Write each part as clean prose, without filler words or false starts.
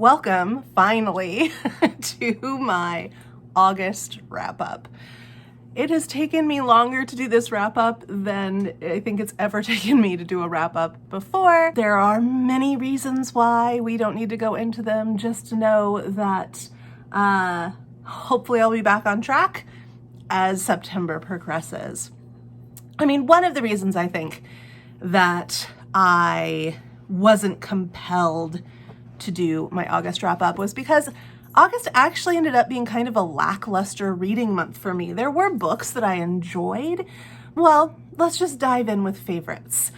welcome, finally, to my August wrap-up. It has taken me longer to do this wrap-up than I think it's ever taken me to do a wrap-up before. There are many reasons why. We don't need to go into them. Just know that hopefully I'll be back on track as September progresses. I mean, one of the reasons I think that I wasn't compelled to do my August wrap-up was because August actually ended up being kind of a lackluster reading month for me. There were books that I enjoyed. Well, let's just dive in with favorites.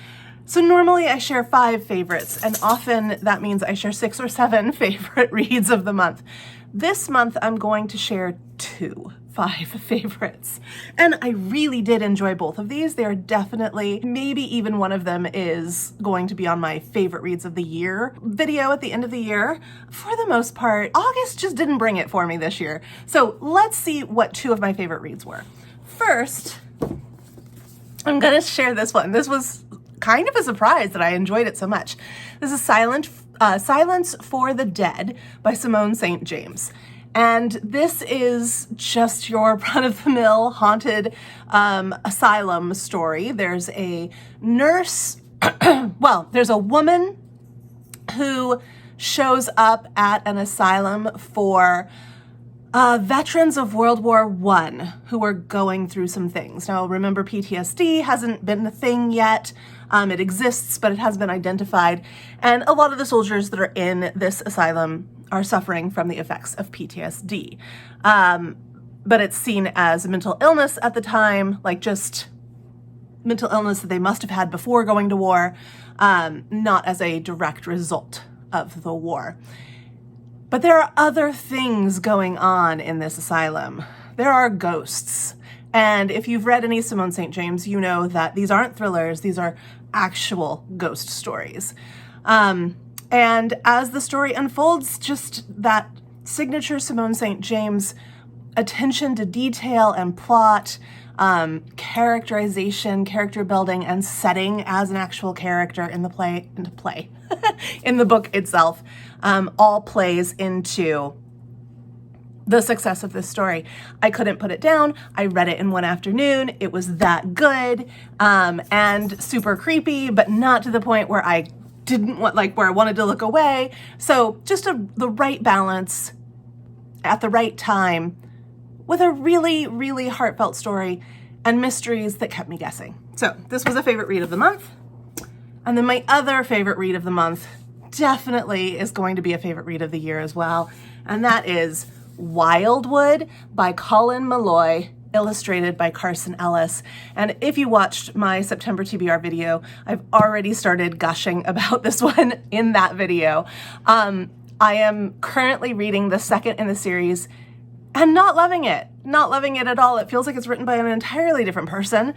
So normally I share 5 favorites, and often that means I share 6 or 7 favorite reads of the month. This month I'm going to share 5 favorites. And I really did enjoy both of these. They're definitely, maybe even one of them is going to be on my favorite reads of the year video at the end of the year. For the most part, August just didn't bring it for me this year. So let's see what 2 of my favorite reads were. First, I'm gonna share this one. This was kind of a surprise that I enjoyed it so much. This is Silence for the Dead by Simone St. James. And this is just your run-of-the-mill haunted asylum story. There's a nurse, there's a woman who shows up at an asylum for veterans of World War I who are going through some things. Now, remember, PTSD hasn't been a thing yet. It exists, but it has been identified. And a lot of the soldiers that are in this asylum are suffering from the effects of PTSD. But it's seen as a mental illness at the time, like just mental illness that they must have had before going to war, not as a direct result of the war. But there are other things going on in this asylum. There are ghosts. And if you've read any Simone St. James, you know that these aren't thrillers, these are actual ghost stories. And as the story unfolds, just that signature Simone St. James attention to detail and plot, characterization, character building, and setting as an actual character in the in the book itself, all plays into the success of this story. I couldn't put it down. I read it in one afternoon. It was that good, and super creepy, but not to the point where I didn't want, where I wanted to look away. So just the right balance at the right time with a really, really heartfelt story and mysteries that kept me guessing. So this was a favorite read of the month. And then my other favorite read of the month definitely is going to be a favorite read of the year as well. And that is Wildwood by Colin Meloy, illustrated by Carson Ellis. And if you watched my September TBR video, I've already started gushing about this one in that video. I am currently reading the second in the series and not loving it at all. It feels like it's written by an entirely different person.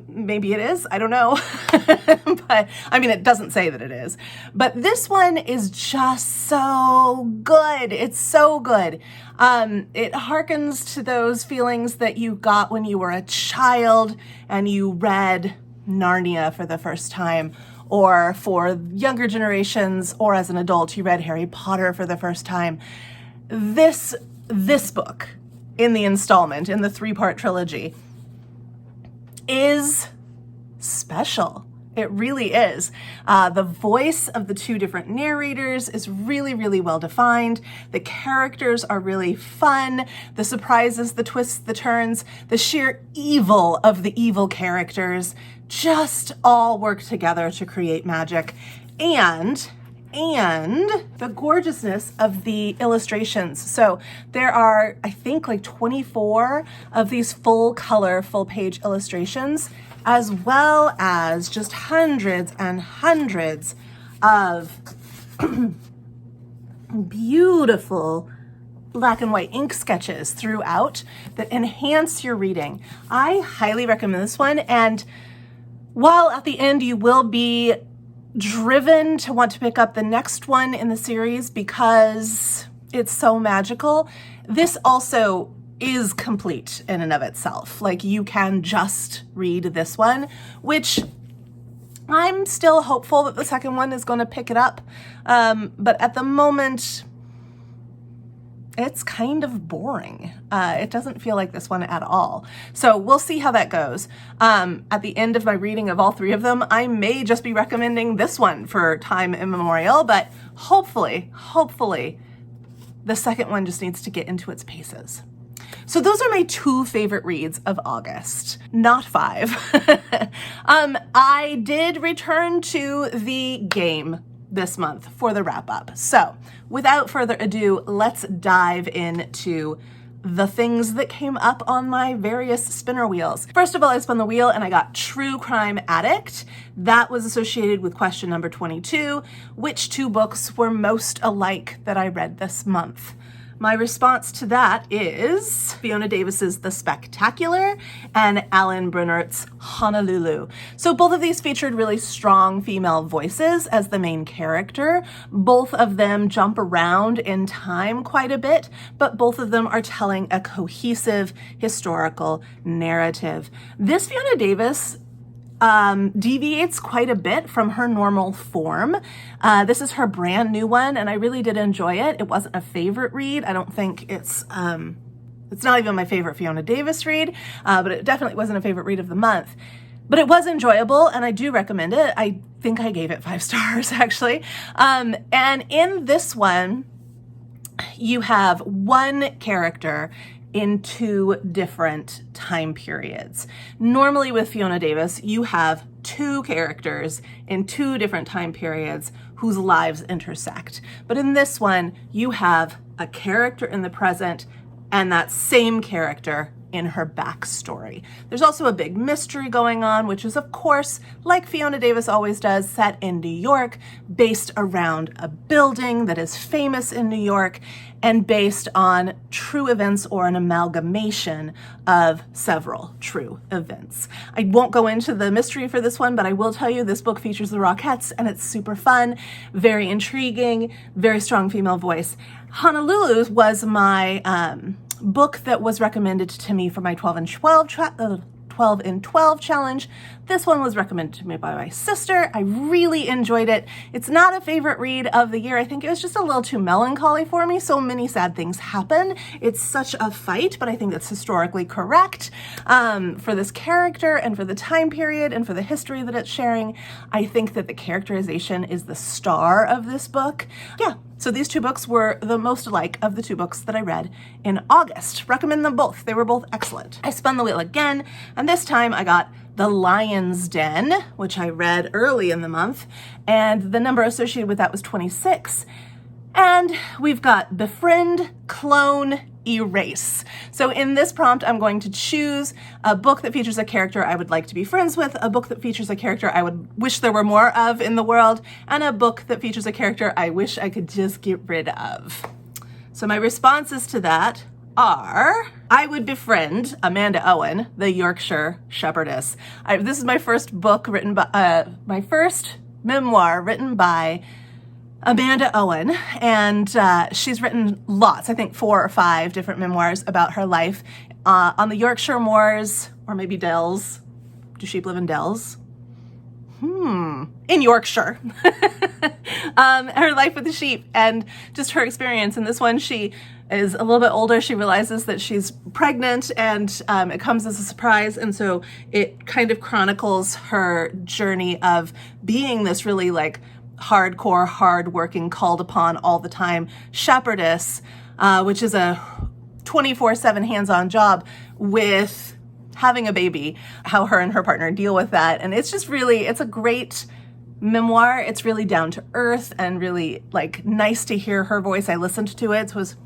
Maybe it is, I don't know. But I mean, it doesn't say that it is. But this one is just so good. It's so good. It harkens to those feelings that you got when you were a child and you read Narnia for the first time, or for younger generations, or as an adult, you read Harry Potter for the first time. This book in the installment, in the 3-part trilogy, is special. It really is. The voice of the 2 different narrators is really, really well defined. The characters are really fun. The surprises, the twists, the turns, the sheer evil of the evil characters just all work together to create magic. And the gorgeousness of the illustrations. So there are, I think, 24 of these full color, full page illustrations, as well as just hundreds and hundreds of beautiful black and white ink sketches throughout that enhance your reading. I highly recommend this one. And while at the end you will be driven to want to pick up the next one in the series because it's so magical, this also is complete in and of itself. You can just read this one, which I'm still hopeful that the second one is going to pick it up. But at the moment, it's kind of boring. It doesn't feel like this one at all. So we'll see how that goes. At the end of my reading of all three of them, I may just be recommending this one for time immemorial, but hopefully, the second one just needs to get into its paces. So those are my 2 favorite reads of August, not 5. I did return to the game this month for the wrap up. So without further ado, let's dive into the things that came up on my various spinner wheels. First of all, I spun the wheel and I got True Crime Addict. That was associated with question number 22. Which 2 books were most alike that I read this month? My response to that is Fiona Davis's The Spectacular and Alan Brunnert's Honolulu. So both of these featured really strong female voices as the main character. Both of them jump around in time quite a bit, but both of them are telling a cohesive historical narrative. This Fiona Davis deviates quite a bit from her normal form. This is her brand new one, and I really did enjoy it. It wasn't a favorite read. I don't think it's not even my favorite Fiona Davis read, but it definitely wasn't a favorite read of the month. But it was enjoyable, and I do recommend it. I think I gave it 5 stars, actually. And in this one, you have one character in 2 different time periods. Normally with Fiona Davis, you have 2 characters in 2 different time periods whose lives intersect. But in this one, you have a character in the present and that same character in her backstory. There's also a big mystery going on, which is, of course, like Fiona Davis always does, set in New York, based around a building that is famous in New York, and based on true events or an amalgamation of several true events. I won't go into the mystery for this one, but I will tell you this book features the Rockettes, and it's super fun, very intriguing, very strong female voice. Honolulu was my book that was recommended to me for my 12 in 12 challenge. This one was recommended to me by my sister. I really enjoyed it. It's not a favorite read of the year. I think it was just a little too melancholy for me. So many sad things happen. It's such a fight, but I think it's historically correct for this character and for the time period and for the history that it's sharing. I think that the characterization is the star of this book. Yeah. So these 2 books were the most alike of the 2 books that I read in August. Recommend them both. They were both excellent. I spun the wheel again, and this time I got The Lion's Den, which I read early in the month, and the number associated with that was 26. And we've got Befriend, Clone, Erase. So in this prompt, I'm going to choose a book that features a character I would like to be friends with, a book that features a character I would wish there were more of in the world, and a book that features a character I wish I could just get rid of. So my responses to that are, I would befriend Amanda Owen, the Yorkshire Shepherdess. This is my first book written by, my first memoir written by Amanda Owen, and she's written lots, I think 4 or 5 different memoirs about her life on the Yorkshire moors, or maybe dells. Do sheep live in dells? In Yorkshire. Her life with the sheep and just her experience. In this one, she is a little bit older. She realizes that she's pregnant, and it comes as a surprise. And so it kind of chronicles her journey of being this really like hardcore, hard-working, called upon all the time shepherdess, which is a 24/7 hands-on job with having a baby, how her and her partner deal with that. And it's just really, it's a great memoir. It's really down to earth and really like nice to hear her voice. I listened to it, so it was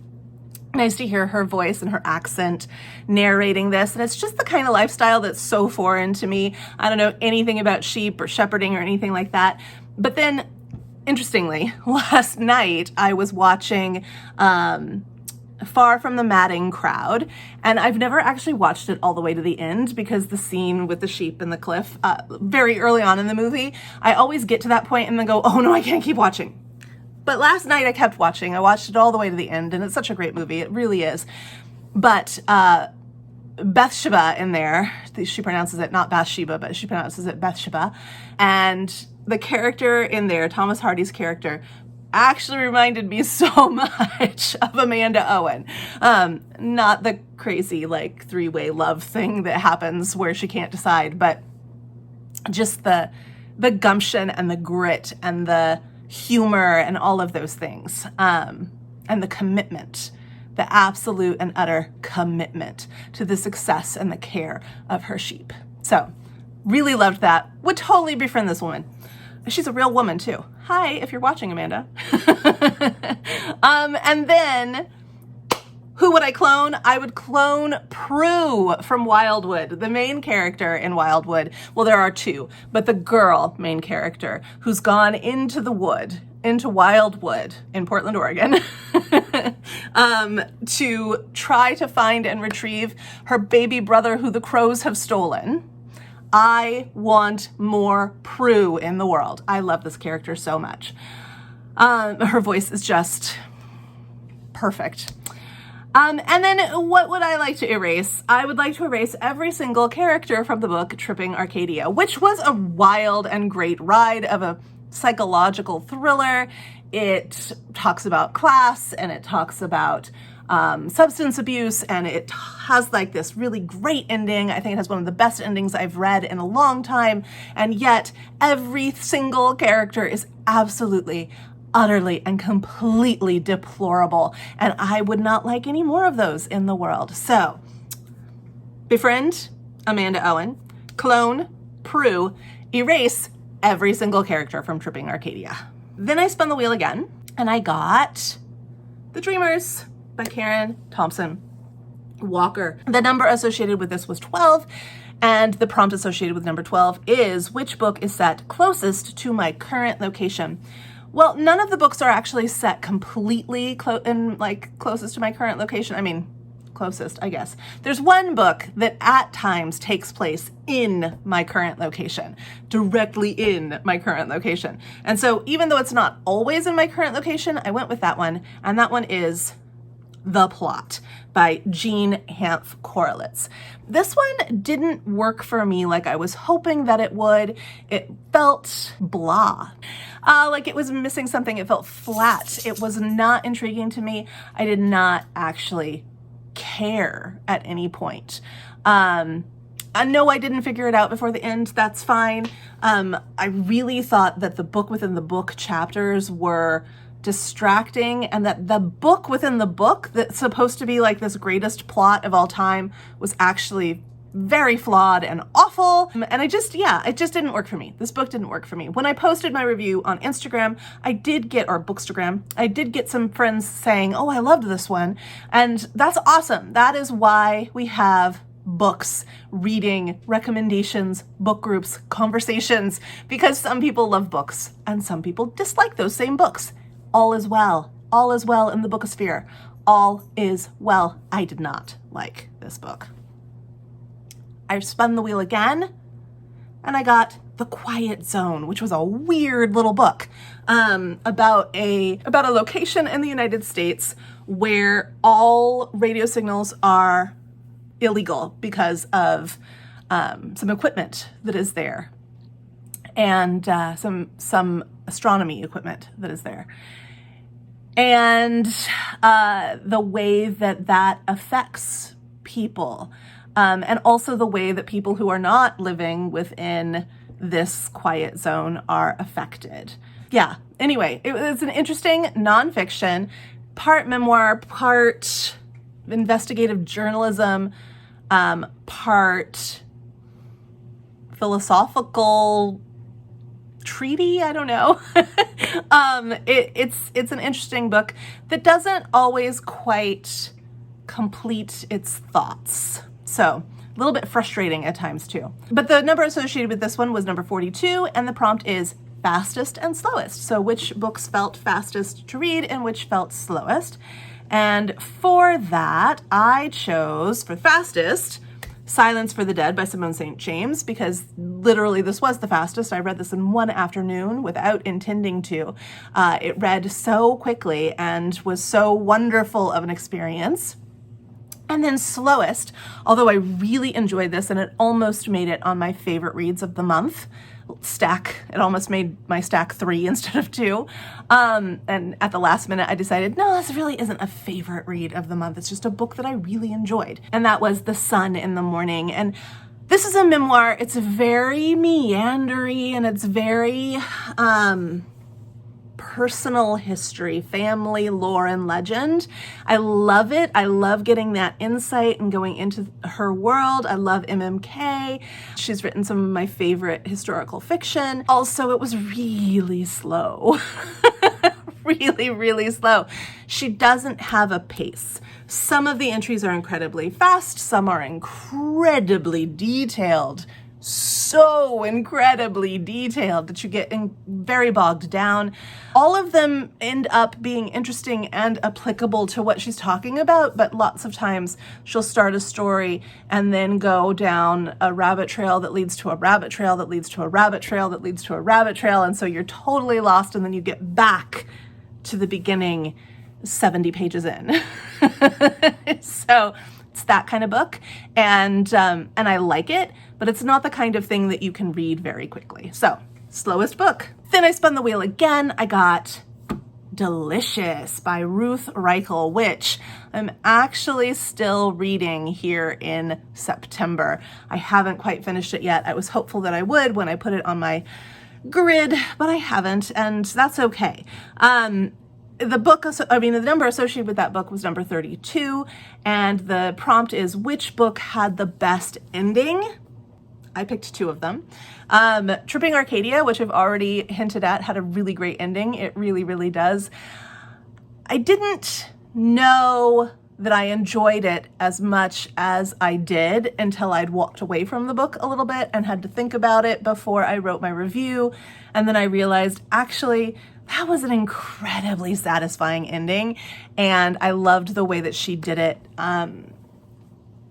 nice to hear her voice and her accent narrating this. And it's just the kind of lifestyle that's so foreign to me. I don't know anything about sheep or shepherding or anything like that. But then, interestingly, last night I was watching Far from the Madding Crowd, and I've never actually watched it all the way to the end because the scene with the sheep and the cliff, very early on in the movie, I always get to that point and then go, oh no, I can't keep watching. But last night I kept watching. I watched it all the way to the end, and it's such a great movie. It really is. But Bathsheba in there, she pronounces it not Bathsheba, but she pronounces it Bathsheba. And the character in there, Thomas Hardy's character, actually reminded me so much of Amanda Owen. Not the crazy like three-way love thing that happens where she can't decide, but just the gumption and the grit and the humor and all of those things, and the commitment, the absolute and utter commitment to the success and the care of her sheep. So really loved that. Would totally befriend this woman. She's a real woman too. Hi, if you're watching, Amanda. And then who would I clone? I would clone Prue from Wildwood, the main character in Wildwood. Well, there are two, but the girl main character who's gone into the wood, into Wildwood in Portland, Oregon, to try to find and retrieve her baby brother who the crows have stolen. I want more Prue in the world. I love this character so much. Her voice is just perfect. And then what would I like to erase? I would like to erase every single character from the book Tripping Arcadia, which was a wild and great ride of a psychological thriller. It talks about class and it talks about substance abuse, and it has like this really great ending. I think it has one of the best endings I've read in a long time, and yet every single character is absolutely, utterly, and completely deplorable, and I would not like any more of those in the world. So, befriend Amanda Owen, clone Prue, erase every single character from Tripping Arcadia. Then I spun the wheel again, and I got The Dreamers by Karen Thompson Walker. The number associated with this was 12, and the prompt associated with number 12 is, which book is set closest to my current location? Well, none of the books are actually set completely closest to my current location. I mean, closest, I guess. There's one book that at times takes place in my current location, directly in my current location. And so even though it's not always in my current location, I went with that one, and that one is The Plot by Jean Hanff Korelitz. This one didn't work for me like I was hoping that it would. It felt blah. Like it was missing something. It felt flat. It was not intriguing to me. I did not actually care at any point. I know I didn't figure it out before the end. That's fine. I really thought that the book within the book chapters were distracting, and that the book within the book that's supposed to be like this greatest plot of all time was actually very flawed and awful. And it just didn't work for me. This book didn't work for me. When I posted my review on Instagram, Bookstagram, I did get some friends saying, oh, I loved this one. And that's awesome. That is why we have books, reading, recommendations, book groups, conversations, because some people love books and some people dislike those same books. All is well. All is well in the bookosphere. All is well. I did not like this book. I spun the wheel again, and I got The Quiet Zone, which was a weird little book about a location in the United States where all radio signals are illegal because of some equipment that is there, and some astronomy equipment that is there. And the way that affects people, and also the way that people who are not living within this quiet zone are affected. Yeah, anyway, it's an interesting nonfiction, part memoir, part investigative journalism, part philosophical treaty, I don't know. It's an interesting book that doesn't always quite complete its thoughts. So a little bit frustrating at times too. But the number associated with this one was number 42, and the prompt is fastest and slowest. So which books felt fastest to read and which felt slowest? And for that, I chose, for fastest, Silence for the Dead by Simone St. James, because literally this was the fastest. I read this in one afternoon without intending to. It read so quickly and was so wonderful of an experience. And then slowest, although I really enjoyed this and it almost made it on my favorite reads of the month stack. It almost made my stack 3 instead of 2. And at the last minute, I decided, no, this really isn't a favorite read of the month. It's just a book that I really enjoyed. And that was The Sun in the Morning. And this is a memoir. It's very meandery and it's very personal history, family, lore, and legend. I love it. I love getting that insight and going into her world. I love MMK. She's written some of my favorite historical fiction. Also, it was really slow. Really, really slow. She doesn't have a pace. Some of the entries are incredibly fast. Some are incredibly detailed. So incredibly detailed that you get very bogged down. All of them end up being interesting and applicable to what she's talking about, but lots of times she'll start a story and then go down a rabbit trail that leads to a rabbit trail that leads to a rabbit trail that leads to a rabbit trail, and so you're totally lost, and then you get back to the beginning 70 pages in. So it's that kind of book, and I like it, but it's not the kind of thing that you can read very quickly. So, slowest book. Then I spun the wheel again. I got Delicious by Ruth Reichl, which I'm actually still reading here in September. I haven't quite finished it yet. I was hopeful that I would when I put it on my grid, but I haven't, and that's okay. The number associated with that book was number 32, and the prompt is, which book had the best ending? I picked 2 of them. Tripping Arcadia, which I've already hinted at, had a really great ending. It really, really does. I didn't know that I enjoyed it as much as I did until I'd walked away from the book a little bit and had to think about it before I wrote my review. And then I realized, actually, that was an incredibly satisfying ending, and I loved the way that she did it.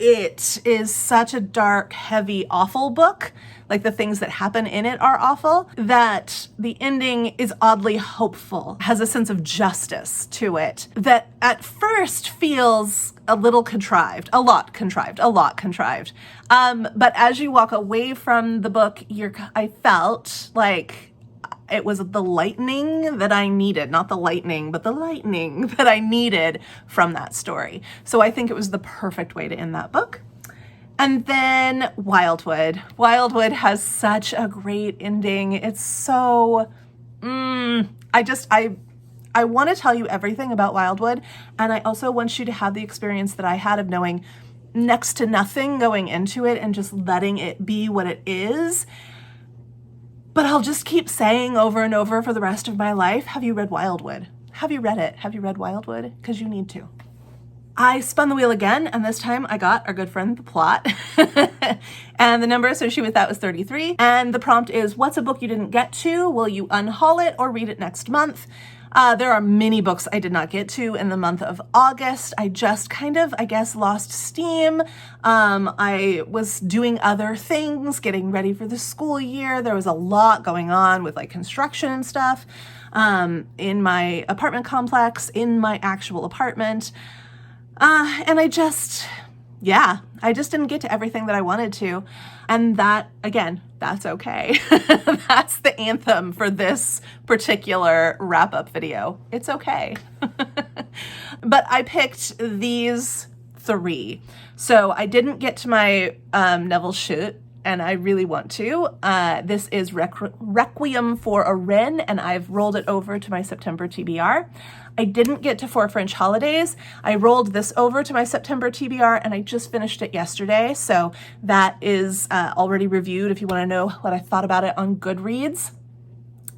It is such a dark, heavy, awful book. Like, the things that happen in it are awful, that the ending is oddly hopeful, has a sense of justice to it that at first feels a little contrived, a lot contrived. But as you walk away from the book, I felt like it was the lightning that I needed, not the lightning, but the lightning that I needed from that story. So I think it was the perfect way to end that book. And then Wildwood. Wildwood has such a great ending. It's so, I want to tell you everything about Wildwood. And I also want you to have the experience that I had of knowing next to nothing going into it and just letting it be what it is. But I'll just keep saying over and over for the rest of my life, have you read Wildwood? Have you read it? Have you read Wildwood? Because you need to. I spun the wheel again, and this time I got Our Good Friend the Plot. And the number associated with that was 33. And the prompt is, what's a book you didn't get to? Will you unhaul it or read it next month? There are many books I did not get to in the month of August. I just kind of, I guess, lost steam. I was doing other things, getting ready for the school year. There was a lot going on with like construction and stuff in my apartment complex, in my actual apartment. And I just didn't get to everything that I wanted to. And that, again, that's okay. That's the anthem for this particular wrap-up video. It's okay. But I picked these 3. So I didn't get to my Neville Shute, and I really want to. This is Requiem for a Wren, and I've rolled it over to my September TBR. I didn't get to 4 French Holidays. I rolled this over to my September TBR, and I just finished it yesterday, so that is already reviewed if you want to know what I thought about it on Goodreads.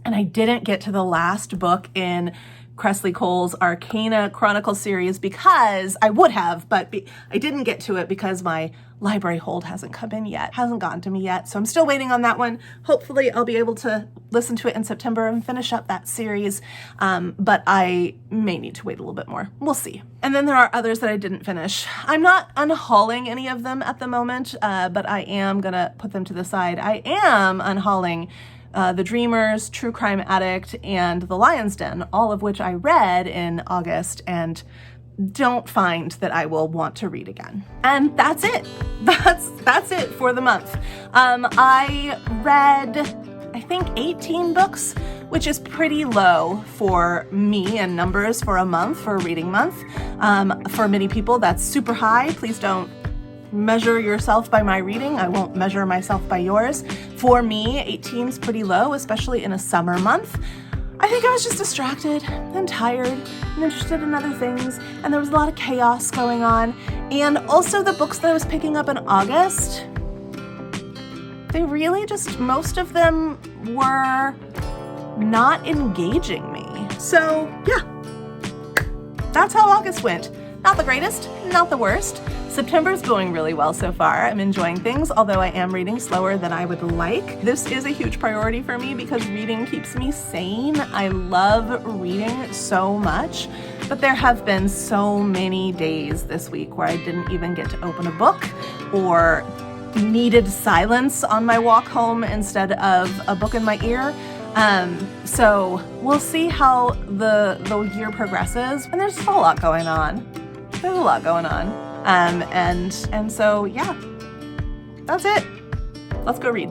And I didn't get to the last book in Kresley Cole's Arcana Chronicle series because I would have, but I didn't get to it because my library hold hasn't come in yet, hasn't gotten to me yet. So I'm still waiting on that one. Hopefully I'll be able to listen to it in September and finish up that series. But I may need to wait a little bit more. We'll see. And then there are others that I didn't finish. I'm not unhauling any of them at the moment, but I am gonna put them to the side. I am unhauling The Dreamers, True Crime Addict, and The Lion's Den, all of which I read in August and don't find that I will want to read again. And that's it. That's it for the month. I read, I think 18 books, which is pretty low for me in numbers for a month, for a reading month. For many people, that's super high. Please don't measure yourself by my reading. I won't measure myself by yours. For me, 18 is pretty low, especially in a summer month. I think I was just distracted and tired and interested in other things, and there was a lot of chaos going on. And also the books that I was picking up in August, they really just, most of them were not engaging me. So yeah, that's how August went. Not the greatest, not the worst. September's going really well so far. I'm enjoying things, although I am reading slower than I would like. This is a huge priority for me because reading keeps me sane. I love reading so much, but there have been so many days this week where I didn't even get to open a book or needed silence on my walk home instead of a book in my ear. So we'll see how the year progresses, and there's a lot going on. There's a lot going on. And so, yeah, that's it. Let's go read.